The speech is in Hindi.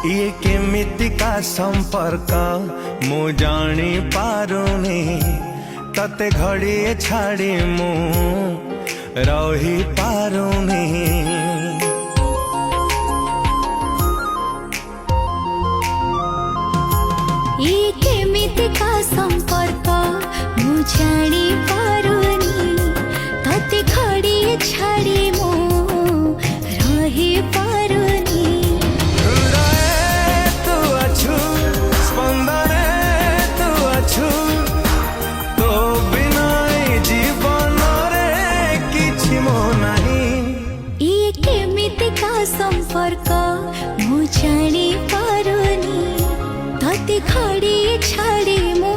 ये केमितिका संपर्क मु जानी पारुनी तते घड़िए छाड़ी मु रही पारुनी। ये केमितिका संपर्क मु जानी पारुनी तते घड़िए छाड़ी मु रही पारुनी। संपर्क मु जानी पारुनी तते घड़िए छाड़ी मु